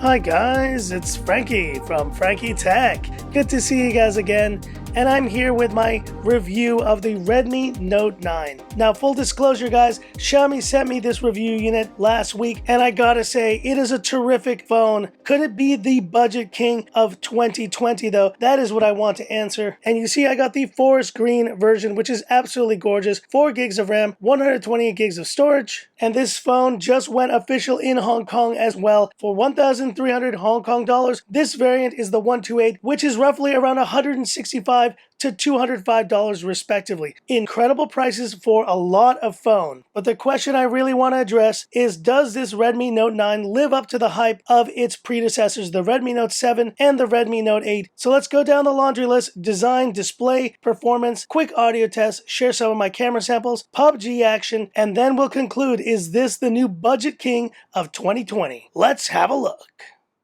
Hi guys, it's Frankie from Frankie Tech. Good to see you guys again, and I'm here with my review of the Redmi Note 9. Now, full disclosure guys, Xiaomi sent me this review unit last week, and I gotta say, it is a terrific phone. Could it be the budget king of 2020 though? That is what I want to answer. And you see I got the forest green version, which is absolutely gorgeous. 4 gigs of RAM, 128 gigs of storage, and this phone just went official in Hong Kong as well for 1,300 Hong Kong dollars. This variant is the 128, which is roughly around $165 to $205 respectively. Incredible prices for a lot of phone. But the question I really want to address is, does this Redmi Note 9 live up to the hype of its predecessors, the Redmi Note 7 and the Redmi Note 8? So let's go down the laundry list: design, display, performance, quick audio test, share some of my camera samples, PUBG action, and then we'll conclude, is this the new budget king of 2020? Let's have a look.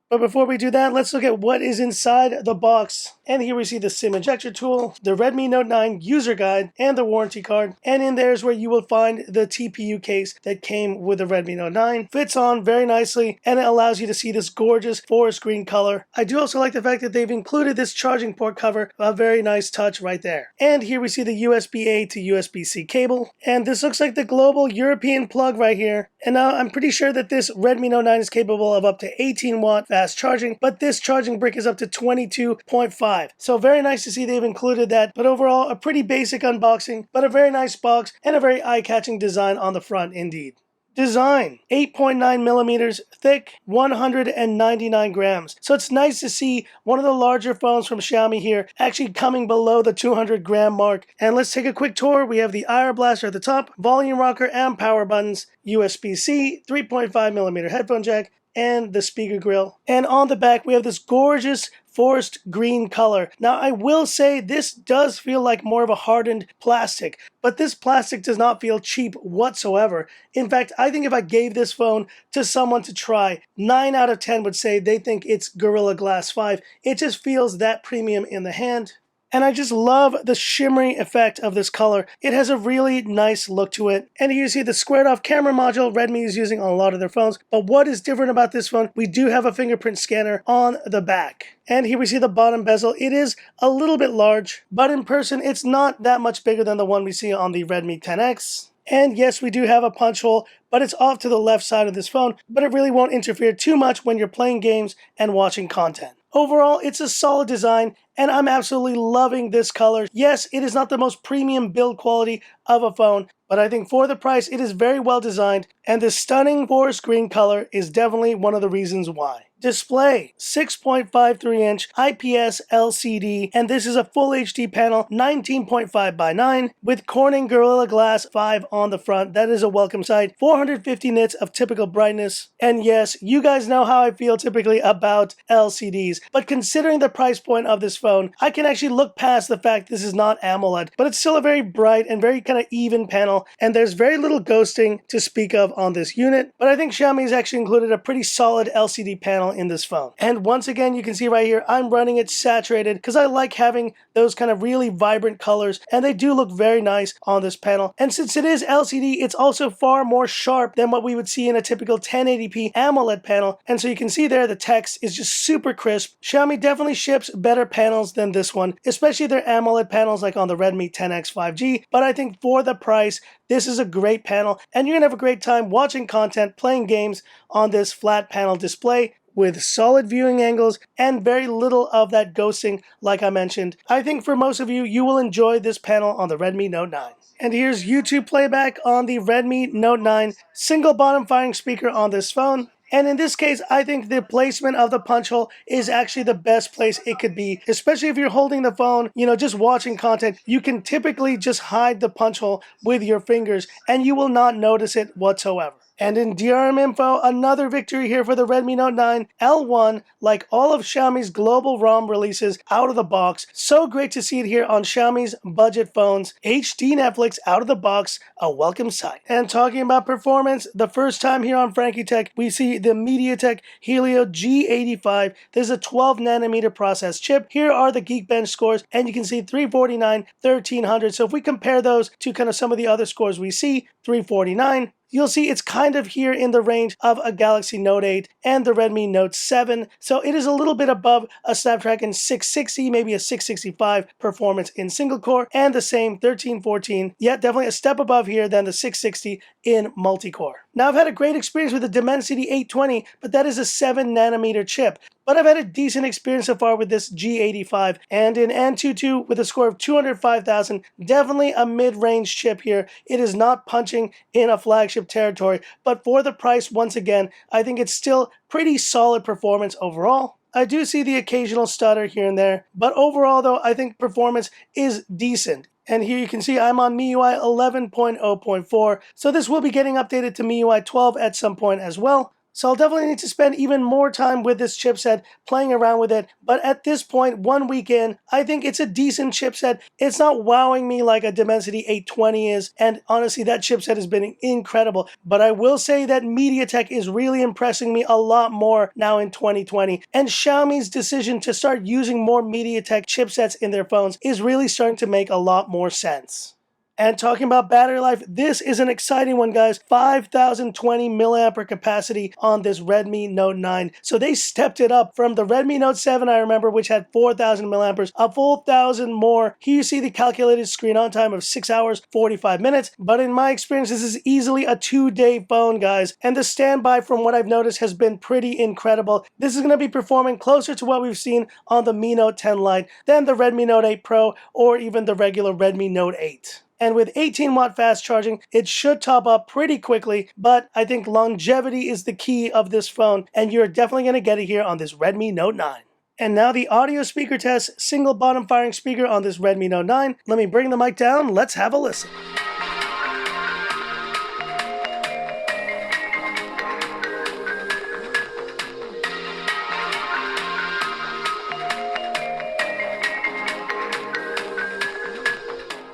But before we do that, let's look at what is inside the box. And here we see the SIM ejector tool, the Redmi Note 9 user guide, and the warranty card. And in there is where you will find the TPU case that came with the Redmi Note 9. Fits on very nicely, and it allows you to see this gorgeous forest green color. I do also like the fact that they've included this charging port cover, a very nice touch right there. And here we see the USB-A to USB-C cable. And this looks like the global European plug right here. And now I'm pretty sure that this Redmi Note 9 is capable of up to 18 watt fast charging, but this charging brick is up to 22.5. So very nice to see they've included that. But overall, a pretty basic unboxing, but a very nice box and a very eye-catching design on the front indeed. Design: 8.9 millimeters thick, 199 grams. So it's nice to see one of the larger phones from Xiaomi here actually coming below the 200 gram mark. And let's take a quick tour. We have the IR blaster at the top, volume rocker and power buttons, USB-C, 3.5 millimeter headphone jack, and the speaker grill. And on the back, we have this gorgeous forest green color. Now, I will say this does feel like more of a hardened plastic, but this plastic does not feel cheap whatsoever. In fact, I think if I gave this phone to someone to try, 9 out of 10 would say they think it's Gorilla Glass 5. It just feels that premium in the hand. And I just love the shimmery effect of this color. It has a really nice look to it. And here you see the squared off camera module Redmi is using on a lot of their phones. But what is different about this phone? We do have a fingerprint scanner on the back. And here we see the bottom bezel. It is a little bit large, but in person it's not that much bigger than the one we see on the Redmi 10X. And yes, we do have a punch hole, but it's off to the left side of this phone, but it really won't interfere too much when you're playing games and watching content. Overall, it's a solid design, and I'm absolutely loving this color. Yes, it is not the most premium build quality of a phone, but I think for the price, it is very well designed, and this stunning forest green color is definitely one of the reasons why. Display: 6.53-inch IPS LCD, and this is a full HD panel, 19.5 by 9, with Corning Gorilla Glass 5 on the front. That is a welcome sight. 450 nits of typical brightness. And yes, you guys know how I feel typically about LCDs, but considering the price point of this phone, I can actually look past the fact this is not AMOLED, but it's still a very bright and very kind of even panel, and there's very little ghosting to speak of on this unit. But I think Xiaomi's actually included a pretty solid LCD panel in this phone. And once again, you can see right here, I'm running it saturated because I like having those kind of really vibrant colors, and they do look very nice on this panel. And since it is LCD, it's also far more sharp than what we would see in a typical 1080p AMOLED panel. And so you can see there, the text is just super crisp. Xiaomi definitely ships better panels than this one, especially their AMOLED panels like on the Redmi 10X 5G. But I think for the price, this is a great panel, and you're gonna have a great time watching content, playing games on this flat panel display with solid viewing angles and very little of that ghosting like I mentioned. I think for most of you, you will enjoy this panel on the Redmi Note 9. And here's YouTube playback on the Redmi Note 9, single bottom firing speaker on this phone. And in this case, I think the placement of the punch hole is actually the best place it could be, especially if you're holding the phone, just watching content. You can typically just hide the punch hole with your fingers and you will not notice it whatsoever. And in DRM Info, another victory here for the Redmi Note 9 L1, like all of Xiaomi's global ROM releases out of the box. So great to see it here on Xiaomi's budget phones. HD Netflix out of the box, a welcome sight. And talking about performance, the first time here on Frankie Tech, we see the MediaTek Helio G85. This is a 12 nanometer process chip. Here are the Geekbench scores, and you can see 349, 1300. So if we compare those to kind of some of the other scores we see, 349, you'll see it's kind of here in the range of a Galaxy Note 8 and the Redmi Note 7. So it is a little bit above a Snapdragon 660, maybe a 665 performance in single core, and the same 1314, yet definitely a step above here than the 660 in multi-core. Now I've had a great experience with the Dimensity 820, but that is a 7nm chip. But I've had a decent experience so far with this G85, and in Antutu with a score of 205,000, definitely a mid-range chip here. It is not punching in a flagship territory, but for the price, once again, I think it's still pretty solid performance overall. I do see the occasional stutter here and there, but overall though, I think performance is decent. And here you can see I'm on MIUI 11.0.4, so this will be getting updated to MIUI 12 at some point as well. So I'll definitely need to spend even more time with this chipset, playing around with it. But at this point, 1 week in, I think it's a decent chipset. It's not wowing me like a Dimensity 820 is. And honestly, that chipset has been incredible. But I will say that MediaTek is really impressing me a lot more now in 2020. And Xiaomi's decision to start using more MediaTek chipsets in their phones is really starting to make a lot more sense. And talking about battery life, this is an exciting one, guys. 5,020 milliampere capacity on this Redmi Note 9. So they stepped it up from the Redmi Note 7, I remember, which had 4,000 milliamperes, a full 1,000 more. Here you see the calculated screen on time of 6 hours, 45 minutes. But in my experience, this is easily a 2-day phone, guys. And the standby, from what I've noticed, has been pretty incredible. This is going to be performing closer to what we've seen on the Mi Note 10 Lite than the Redmi Note 8 Pro or even the regular Redmi Note 8. And with 18-watt fast charging, it should top up pretty quickly, but I think longevity is the key of this phone, and you're definitely going to get it here on this Redmi Note 9. And now the audio speaker test, single bottom firing speaker on this Redmi Note 9. Let me bring the mic down, let's have a listen.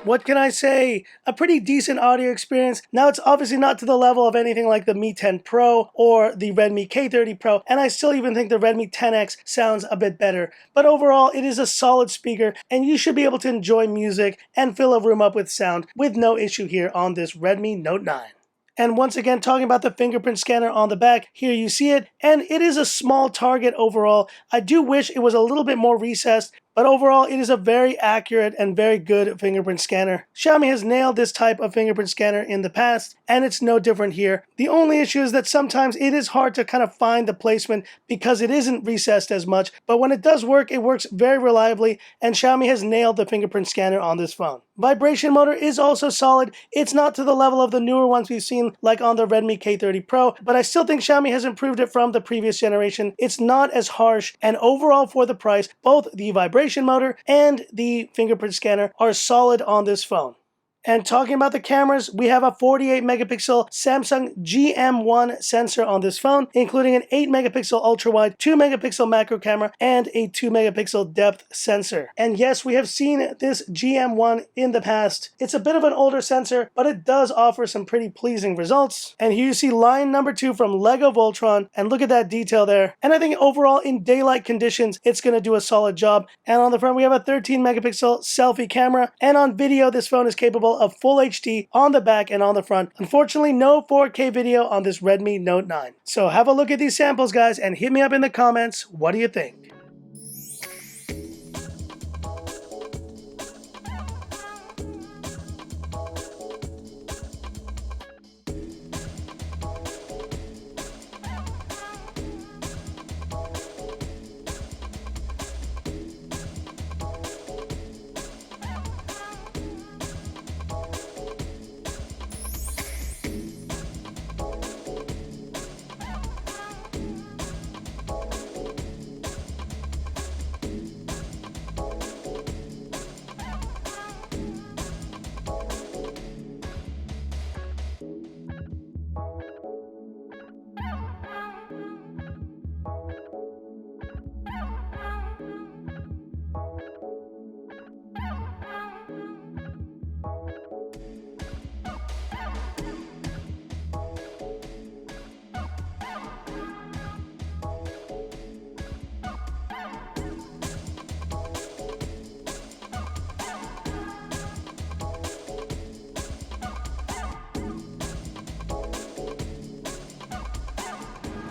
What can I say? A pretty decent audio experience. Now it's obviously not to the level of anything like the Mi 10 Pro or the Redmi K30 Pro, and I still even think the Redmi 10X sounds a bit better. But overall, it is a solid speaker, and you should be able to enjoy music and fill a room up with sound with no issue here on this Redmi Note 9. And once again, talking about the fingerprint scanner on the back, here you see it, and it is a small target overall. I do wish it was a little bit more recessed, but overall, it is a very accurate and very good fingerprint scanner. Xiaomi has nailed this type of fingerprint scanner in the past, and it's no different here. The only issue is that sometimes it is hard to kind of find the placement because it isn't recessed as much, but when it does work, it works very reliably, and Xiaomi has nailed the fingerprint scanner on this phone. Vibration motor is also solid. It's not to the level of the newer ones we've seen, like on the Redmi K30 Pro, but I still think Xiaomi has improved it from the previous generation. It's not as harsh, and overall for the price, both the vibration motor and the fingerprint scanner are solid on this phone. And talking about the cameras, we have a 48 megapixel Samsung GM1 sensor on this phone, including an 8 megapixel ultra-wide, 2 megapixel macro camera, and a 2 megapixel depth sensor. And yes, we have seen this GM1 in the past. It's a bit of an older sensor, but it does offer some pretty pleasing results. And here you see line number 2 from Lego Voltron, and look at that detail there. And I think overall in daylight conditions, it's going to do a solid job. And on the front, we have a 13 megapixel selfie camera, and on video, this phone is capable of full HD on the back and on the front. Unfortunately, no 4K video on this Redmi Note 9. So have a look at these samples, guys, and hit me up in the comments. What do you think?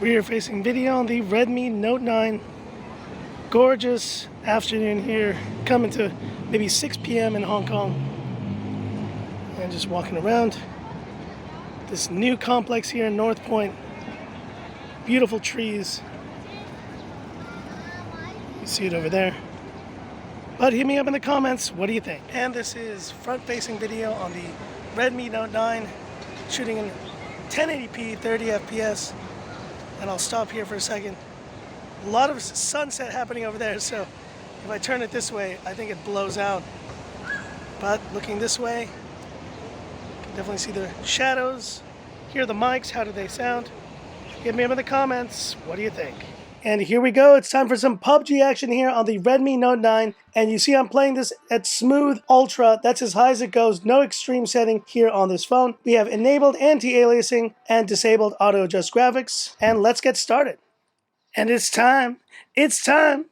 Rear facing video on the Redmi Note 9. Gorgeous afternoon here, coming to maybe 6 p.m. in Hong Kong. And just walking around this new complex here in North Point. Beautiful trees. You see it over there. But hit me up in the comments, what do you think? And this is front facing video on the Redmi Note 9, shooting in 1080p 30 FPS. And I'll stop here for a second. A lot of sunset happening over there, so if I turn it this way, I think it blows out. But looking this way, you can definitely see the shadows, hear the mics, how do they sound? Hit me up in the comments, what do you think? And here we go, it's time for some PUBG action here on the Redmi Note 9. And you see I'm playing this at Smooth Ultra, that's as high as it goes, no extreme setting here on this phone. We have enabled anti-aliasing and disabled auto-adjust graphics, and let's get started. And it's time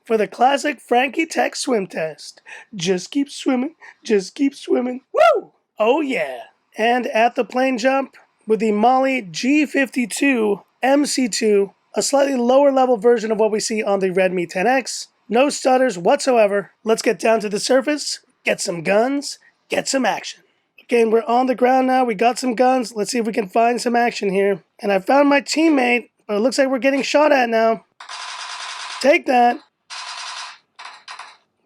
for the classic Frankie Tech swim test. Just keep swimming, woo! Oh yeah! And at the plane jump, with the Mali G52 MC2, a slightly lower level version of what we see on the Redmi 10X. No stutters whatsoever. Let's get down to the surface, get some guns, get some action. Okay, and we're on the ground now, we got some guns, let's see if we can find some action here. And I found my teammate, but it looks like we're getting shot at now. Take that.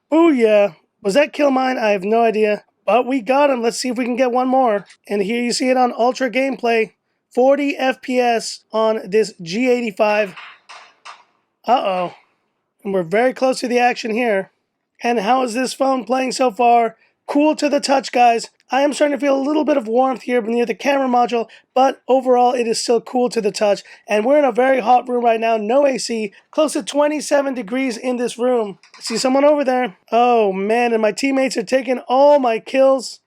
Oh yeah. Was that kill mine? I have no idea. But we got him. Let's see if we can get one more. And here you see it on Ultra Gameplay. 40 FPS on this G85. Uh-oh. And we're very close to the action here. And how is this phone playing so far? Cool to the touch, guys. I am starting to feel a little bit of warmth here near the camera module, but overall it is still cool to the touch. And we're in a very hot room right now, no AC, close to 27 degrees in this room. I see someone over there. Oh man, and my teammates are taking all my kills.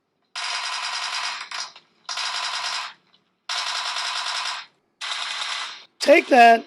Take that.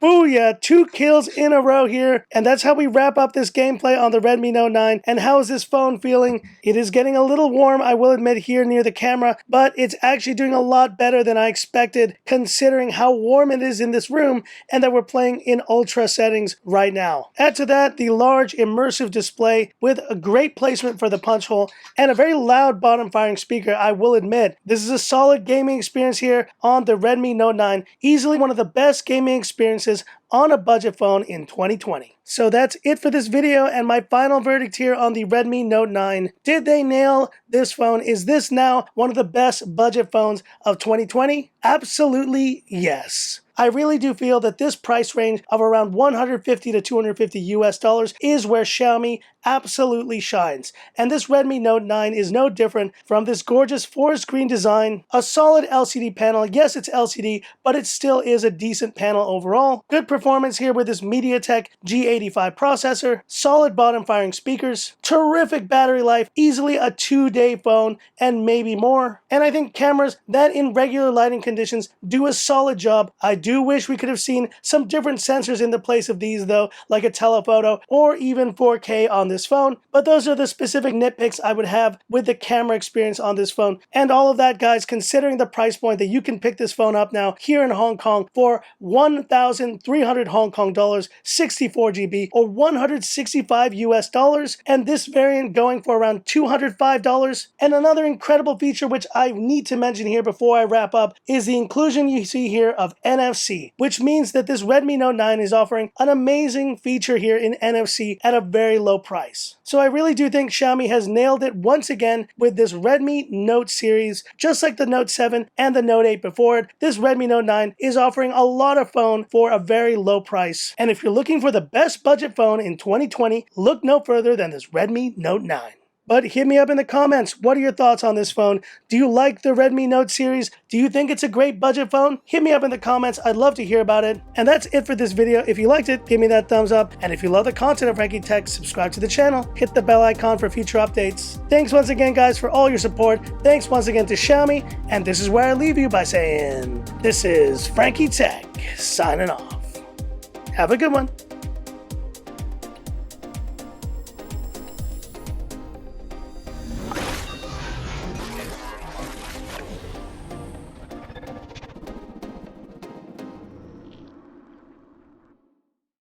Booyah, 2 kills in a row here, and that's how we wrap up this gameplay on the Redmi Note 9. And how is this phone feeling? It is getting a little warm, I will admit, here near the camera, but it's actually doing a lot better than I expected, considering how warm it is in this room, and that we're playing in ultra settings right now. Add to that the large immersive display with a great placement for the punch hole, and a very loud bottom firing speaker, I will admit. This is a solid gaming experience here on the Redmi Note 9, easily one of the best gaming experiences on a budget phone in 2020. So that's it for this video and my final verdict here on the Redmi Note 9. Did they nail this phone? Is this now one of the best budget phones of 2020? Absolutely yes. I really do feel that this price range of around $150 to $250 US is where Xiaomi absolutely shines. And this Redmi Note 9 is no different from this gorgeous forest green design, a solid LCD panel. Yes, it's LCD, but it still is a decent panel overall. Good performance here with this MediaTek G85 processor, solid bottom firing speakers, terrific battery life, easily a 2-day phone and maybe more. And I think cameras that in regular lighting conditions do a solid job. I do wish we could have seen some different sensors in the place of these though, like a telephoto or even 4K on this phone, but those are the specific nitpicks I would have with the camera experience on this phone. And all of that, guys, considering the price point that you can pick this phone up now here in Hong Kong for 1,300 Hong Kong dollars, 64 GB or 165 US dollars, and this variant going for around $205. And another incredible feature which I need to mention here before I wrap up is the inclusion you see here of NFC, which means that this Redmi Note 9 is offering an amazing feature here in NFC at a very low price. So I really do think Xiaomi has nailed it once again with this Redmi Note series. Just like the Note 7 and the Note 8 before it, this Redmi Note 9 is offering a lot of phone for a very low price. And if you're looking for the best budget phone in 2020, look no further than this Redmi Note 9. But hit me up in the comments. What are your thoughts on this phone? Do you like the Redmi Note series? Do you think it's a great budget phone? Hit me up in the comments. I'd love to hear about it. And that's it for this video. If you liked it, give me that thumbs up. And if you love the content of Frankie Tech, subscribe to the channel. Hit the bell icon for future updates. Thanks once again, guys, for all your support. Thanks once again to Xiaomi. And this is where I leave you by saying, this is Frankie Tech signing off. Have a good one.